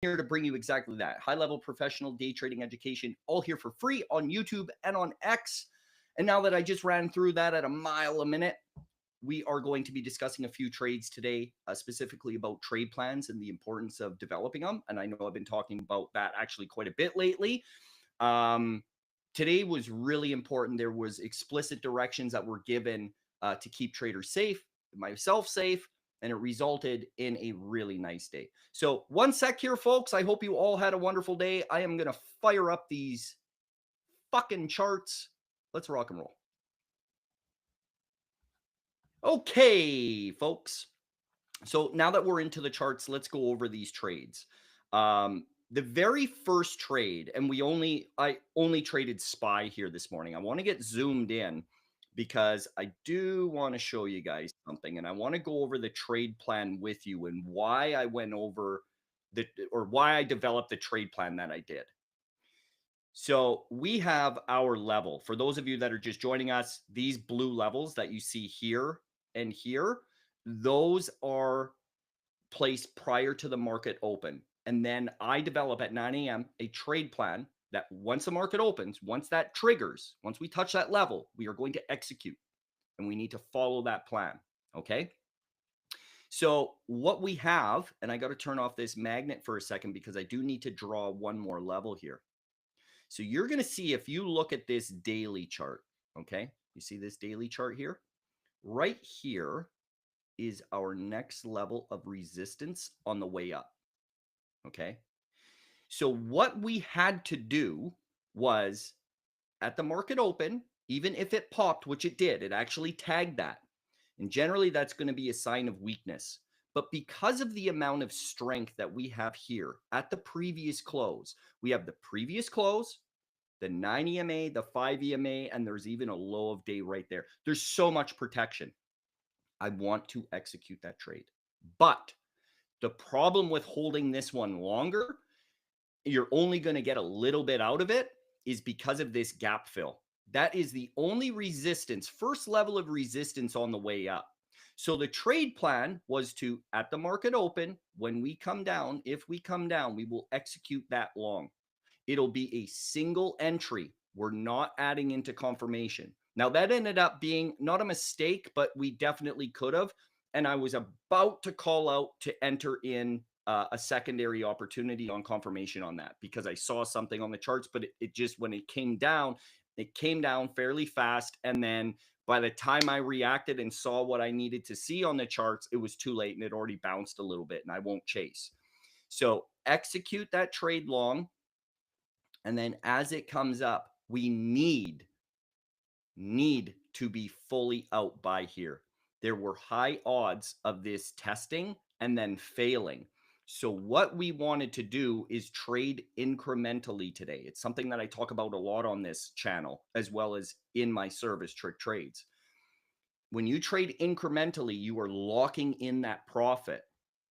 here to bring you exactly that. High-level professional day trading education, all here for free on YouTube and on X. And now that I just ran through that at a mile a minute, we are going to be discussing a few trades today, specifically about trade plans and the importance of developing them. And I know I've been talking about that actually quite a bit lately. Today was really important. There was explicit directions that were given to keep traders safe, myself safe, and it resulted in a really nice day. So 1 sec here, folks. I hope you all had a wonderful day. I am going to fire up these fucking charts. Let's rock and roll. Okay, folks. So now that we're into the charts, let's go over these trades. The very first trade, and I only traded SPY here this morning. I want to get zoomed in because I do want to show you guys something, and I want to go over the trade plan with you and why I went over why I developed the trade plan that I did. So we have our level. For those of you that are just joining us, these blue levels that you see here and here, those are placed prior to the market open. And then I develop at 9 a.m. a trade plan that once the market opens, once that triggers, once we touch that level, we are going to execute. And we need to follow that plan. Okay. So what we have, and I got to turn off this magnet for a second because I do need to draw one more level here. So you're going to see, if you look at this daily chart, okay, you see this daily chart here? Right here is our next level of resistance on the way up, okay? So what we had to do was, at the market open, even if it popped, which it did, it actually tagged that. And generally, that's going to be a sign of weakness. But because of the amount of strength that we have here at the previous close, we have the previous close, the 9 EMA, the 5 EMA, and there's even a low of day right there. There's so much protection. I want to execute that trade. But the problem with holding this one longer, you're only going to get a little bit out of it, is because of this gap fill. That is the only resistance, first level of resistance on the way up. So the trade plan was to, at the market open, when we come down, if we come down, we will execute that long. It'll be a single entry. We're not adding into confirmation. Now, that ended up being not a mistake, but we definitely could have. And I was about to call out to enter in a secondary opportunity on confirmation on that because I saw something on the charts, but it just, when it came down fairly fast. And then by the time I reacted and saw what I needed to see on the charts, it was too late and it already bounced a little bit and I won't chase. So execute that trade long. And then as it comes up, we need to be fully out by here. There were high odds of this testing and then failing. So what we wanted to do is trade incrementally today. It's something that I talk about a lot on this channel, as well as in my service, Tricktrades. When you trade incrementally, you are locking in that profit.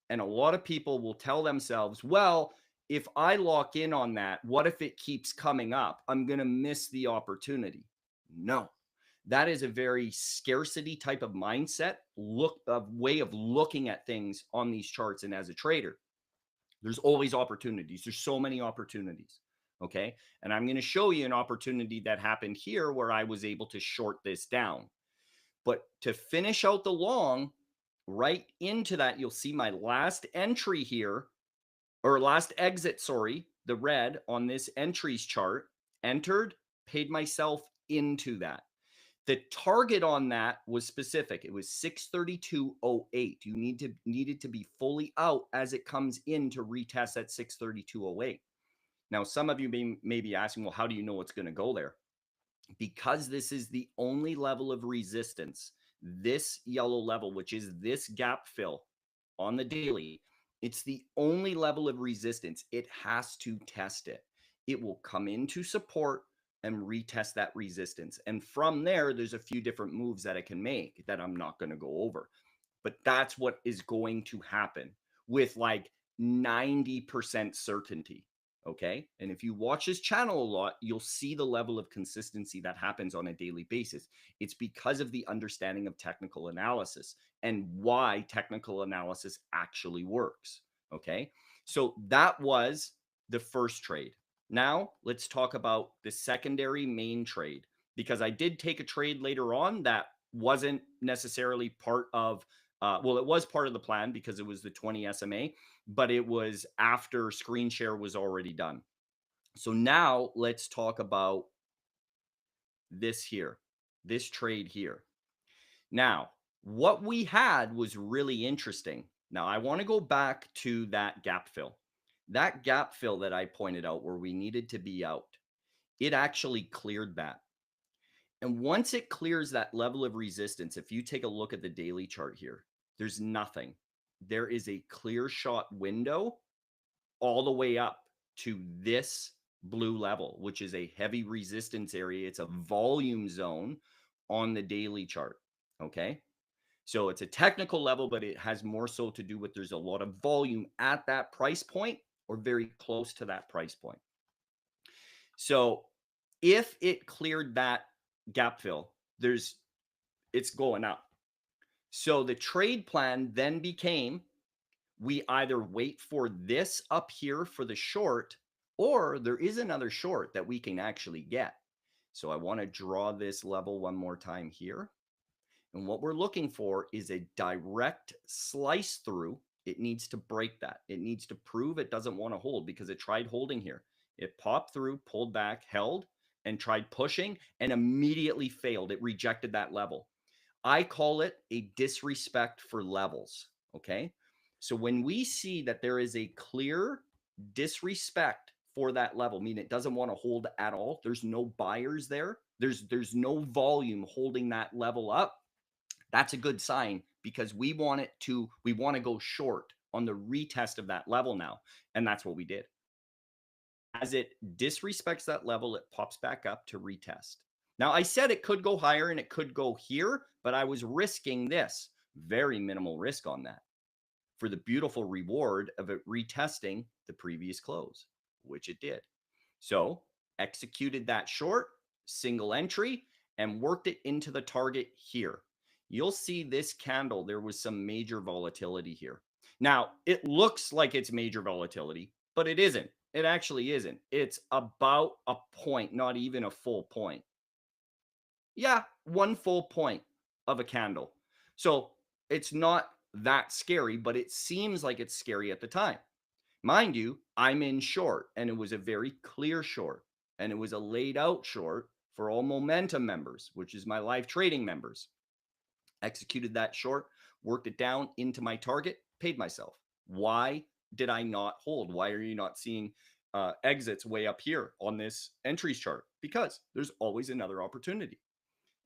And a lot of people will tell themselves, well, if I lock in on that, what if it keeps coming up? I'm going to miss the opportunity. No, that is a very scarcity type of mindset, way of looking at things on these charts. And as a trader, there's always opportunities. There's so many opportunities. Okay. And I'm going to show you an opportunity that happened here where I was able to short this down. But to finish out the long, right into that, you'll see my last entry here, or last exit, sorry, the red on this entries chart, entered, paid myself into that. The target on that was specific. It was 632.08. You needed to be fully out as it comes in to retest at 632.08. Now, some of you may be asking, well, how do you know it's going to go there? Because this is the only level of resistance, this yellow level, which is this gap fill on the daily, it's the only level of resistance. It has to test it. It will come into support and retest that resistance. And from there, there's a few different moves that it can make that I'm not going to go over. But that's what is going to happen with like 90% certainty. Okay. And if you watch this channel a lot, you'll see the level of consistency that happens on a daily basis. It's because of the understanding of technical analysis and why technical analysis actually works. Okay. So that was the first trade. Now let's talk about the secondary main trade, because I did take a trade later on that wasn't necessarily part of, well, it was part of the plan because it was the 20 SMA, but it was after screen share was already done. So now let's talk about this here, this trade here. Now, what we had was really interesting. Now, I want to go back to that gap fill. That gap fill that I pointed out where we needed to be out, it actually cleared that. And once it clears that level of resistance, if you take a look at the daily chart here, there's nothing. There is a clear shot window all the way up to this blue level, which is a heavy resistance area. It's a volume zone on the daily chart. Okay. So it's a technical level, but it has more so to do with there's a lot of volume at that price point or very close to that price point. So if it cleared that gap fill, it's going up. So the trade plan then became we either wait for this up here for the short, or there is another short that we can actually get. So I want to draw this level one more time here. And what we're looking for is a direct slice through. It needs to break that. It needs to prove it doesn't want to hold because it tried holding here. It popped through, pulled back, held, and tried pushing and immediately failed. It rejected that level. I call it a disrespect for levels. Okay. So when we see that there is a clear disrespect for that level, meaning it doesn't want to hold at all, there's no buyers there, there's no volume holding that level up, that's a good sign because we want to go short on the retest of that level now. And that's what we did. As it disrespects that level, it pops back up to retest. Now, I said it could go higher and it could go here, but I was risking this. Very minimal risk on that for the beautiful reward of it retesting the previous close, which it did. So executed that short, single entry, and worked it into the target here. You'll see this candle, there was some major volatility here. Now, it looks like it's major volatility, but it isn't. It actually isn't. It's about a point, not even a full point. Yeah, one full point of a candle. So it's not that scary, but it seems like it's scary at the time. Mind you, I'm in short, and it was a very clear short, and it was a laid out short for all momentum members, which is my live trading members. Executed that short, worked it down into my target, paid myself. Why did I not hold? Why are you not seeing exits way up here on this entries chart? Because there's always another opportunity.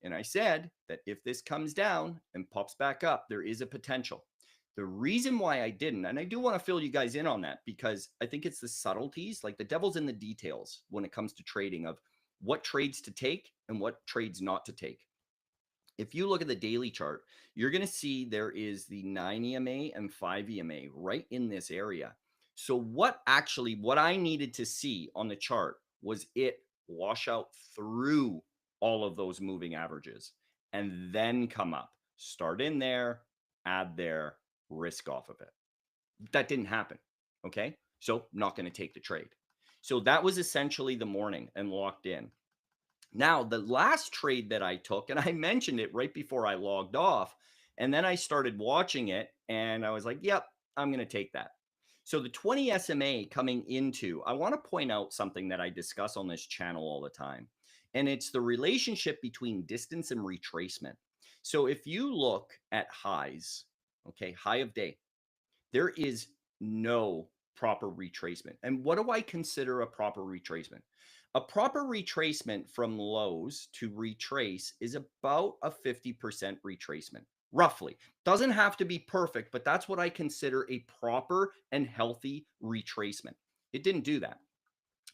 And I said that if this comes down and pops back up, there is a potential. The reason why I didn't, and I do want to fill you guys in on that because I think it's the subtleties, like the devil's in the details when it comes to trading of what trades to take and what trades not to take. If you look at the daily chart, you're going to see there is the 9 EMA and 5 EMA right in this area. So what I needed to see on the chart was it wash out through all of those moving averages and then come up, start in there, add there, risk off of it. That didn't happen. Okay. So not going to take the trade. So that was essentially the morning and locked in. Now, the last trade that I took, and I mentioned it right before I logged off, and then I started watching it and I was like, yep, I'm going to take that. So the 20 SMA coming into, I want to point out something that I discuss on this channel all the time, and it's the relationship between distance and retracement. So if you look at highs, okay, high of day, there is no proper retracement. And what do I consider a proper retracement? A proper retracement from lows to retrace is about a 50% retracement, roughly. Doesn't have to be perfect, but that's what I consider a proper and healthy retracement. It didn't do that.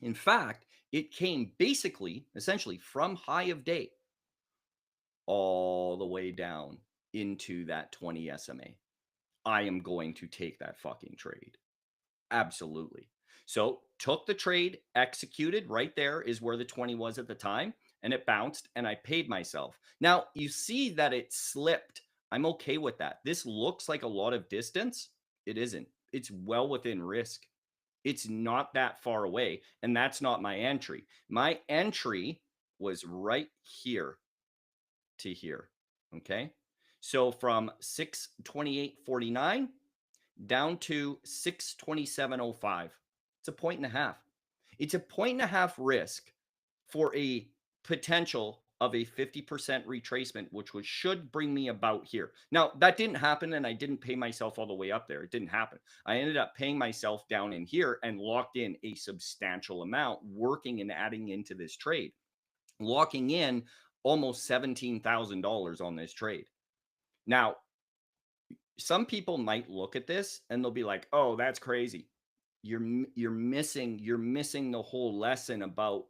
In fact, it came basically, essentially from high of day all the way down into that 20 SMA. I am going to take that fucking trade. Absolutely. So took the trade, executed right there is where the 20 was at the time, and it bounced and I paid myself. Now you see that it slipped. I'm okay with that. This looks like a lot of distance. It isn't. It's well within risk. It's not that far away. And that's not my entry. My entry was right here to here. Okay. So from 628.49 down to 627.05. It's a point and a half. It's a point and a half risk for a potential of a 50% retracement, which should bring me about here. Now, that didn't happen, and I didn't pay myself all the way up there. It didn't happen. I ended up paying myself down in here and locked in a substantial amount, working and adding into this trade, locking in almost $17,000 on this trade. Now, some people might look at this and they'll be like, "Oh, that's crazy." You're missing the whole lesson about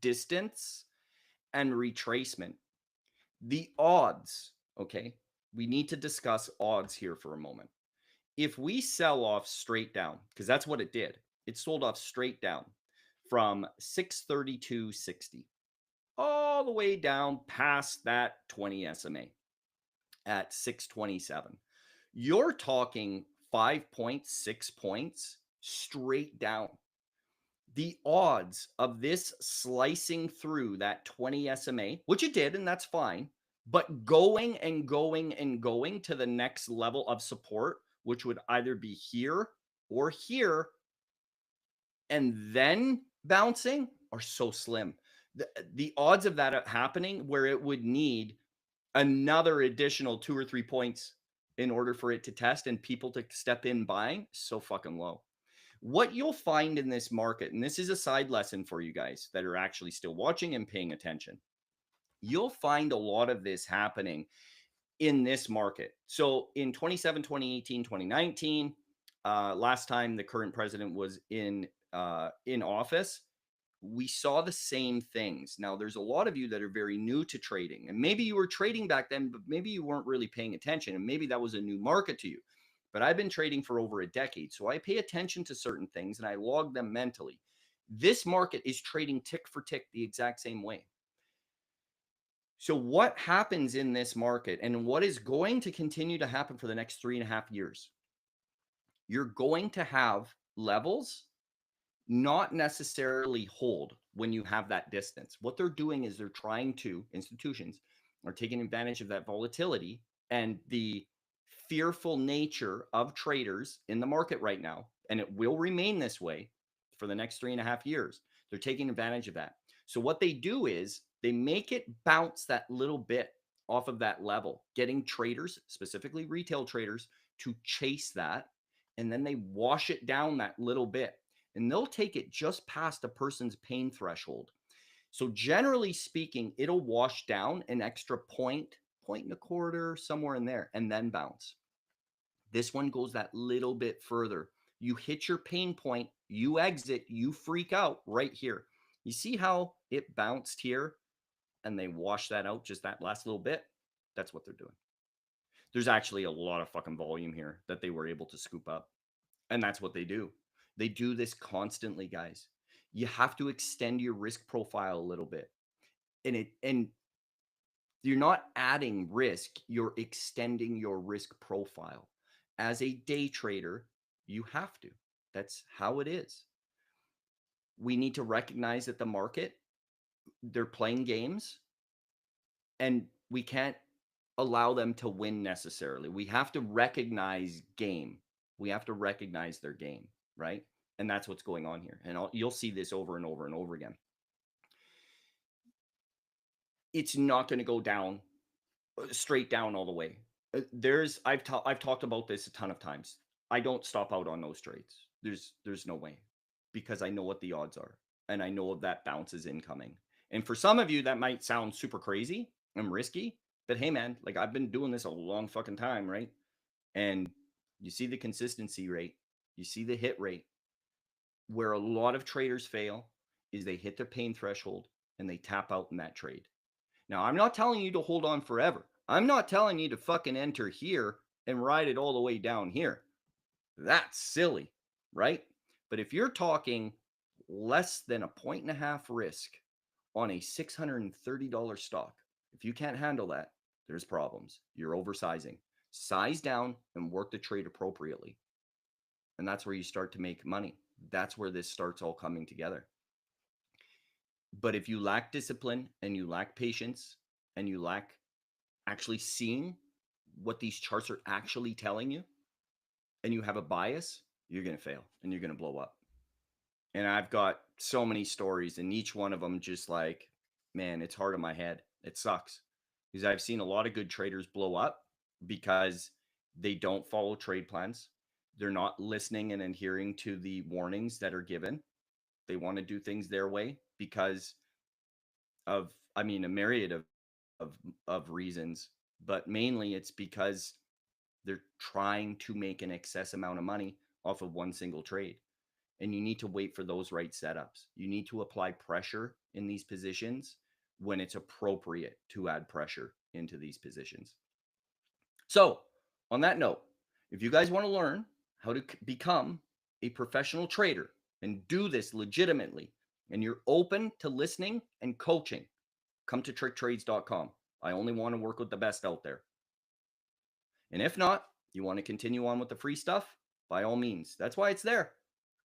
distance and retracement. The odds, okay? We need to discuss odds here for a moment. If we sell off straight down, because that's what it did. It sold off straight down from 632.60 all the way down past that 20 SMA at 627. You're talking 5.6 points straight down. The odds of this slicing through that 20 SMA, which it did, and that's fine, but going and going and going to the next level of support, which would either be here or here, and then bouncing are so slim. The odds of that happening where it would need another additional 2 or 3 points in order for it to test and people to step in buying, so fucking low. What you'll find in this market, and this is a side lesson for you guys that are actually still watching and paying attention, you'll find a lot of this happening in this market. So in 27, 2018, 2019, last time the current president was in office, we saw the same things. Now, there's a lot of you that are very new to trading, and maybe you were trading back then, but maybe you weren't really paying attention, and maybe that was a new market to you. But I've been trading for over a decade, so I pay attention to certain things and I log them mentally. This market is trading tick for tick the exact same way. So, what happens in this market and what is going to continue to happen for the next 3.5 years? You're going to have levels not necessarily hold when you have that distance. What they're doing is they're trying to, institutions are taking advantage of that volatility and the fearful nature of traders in the market right now. And it will remain this way for the next 3.5 years. They're taking advantage of that. So what they do is they make it bounce that little bit off of that level, getting traders, specifically retail traders, to chase that. And then they wash it down that little bit and they'll take it just past a person's pain threshold. So generally speaking, it'll wash down an extra point, point and a quarter, somewhere in there, and then bounce. This one goes that little bit further. You hit your pain point, you exit, you freak out right here. You see how it bounced here and they wash that out just that last little bit? That's what they're doing. There's actually a lot of fucking volume here that they were able to scoop up. And that's what they do. They do this constantly, guys. You have to extend your risk profile a little bit. And you're not adding risk, you're extending your risk profile. As a day trader, you have to. That's how it is. We need to recognize that the market, they're playing games and we can't allow them to win necessarily. We have to recognize game. We have to recognize their game, right? And that's what's going on here. And you'll see this over and over and over again. It's not going to go down straight down all the way. I've talked about this a ton of times. I don't stop out on those trades. There's no way, because I know what the odds are and I know that bounce is incoming. And for some of you that might sound super crazy and risky, but hey man, like I've been doing this a long fucking time, right? And you see the consistency rate, you see the hit rate. Where a lot of traders fail is they hit their pain threshold and they tap out in that trade. Now, I'm not telling you to hold on forever. I'm not telling you to fucking enter here and ride it all the way down here. That's silly, right? But if you're talking less than a point and a half risk on a $630 stock, if you can't handle that, there's problems. You're oversizing. Size down and work the trade appropriately. And that's where you start to make money. That's where this starts all coming together. But if you lack discipline and you lack patience and you lack actually seeing what these charts are actually telling you, and you have a bias, you're going to fail and you're going to blow up. And I've got so many stories, and each one of them just like, man, it's hard on my head. It sucks because I've seen a lot of good traders blow up because they don't follow trade plans. They're not listening and adhering to the warnings that are given. They want to do things their way because of, I mean, a myriad of of reasons, but mainly it's because they're trying to make an excess amount of money off of one single trade. And you need to wait for those right setups. You need to apply pressure in these positions when it's appropriate to add pressure into these positions. So, on that note, if you guys want to learn how to become a professional trader and do this legitimately, and you're open to listening and coaching, come to tricktrades.com. I only want to work with the best out there. And if not, you want to continue on with the free stuff, by all means. That's why it's there.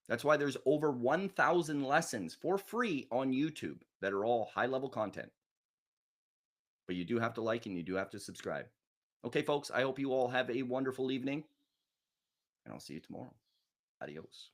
That's why there's over 1,000 lessons for free on YouTube that are all high-level content. But you do have to like and you do have to subscribe. Okay, folks, I hope you all have a wonderful evening, and I'll see you tomorrow. Adios.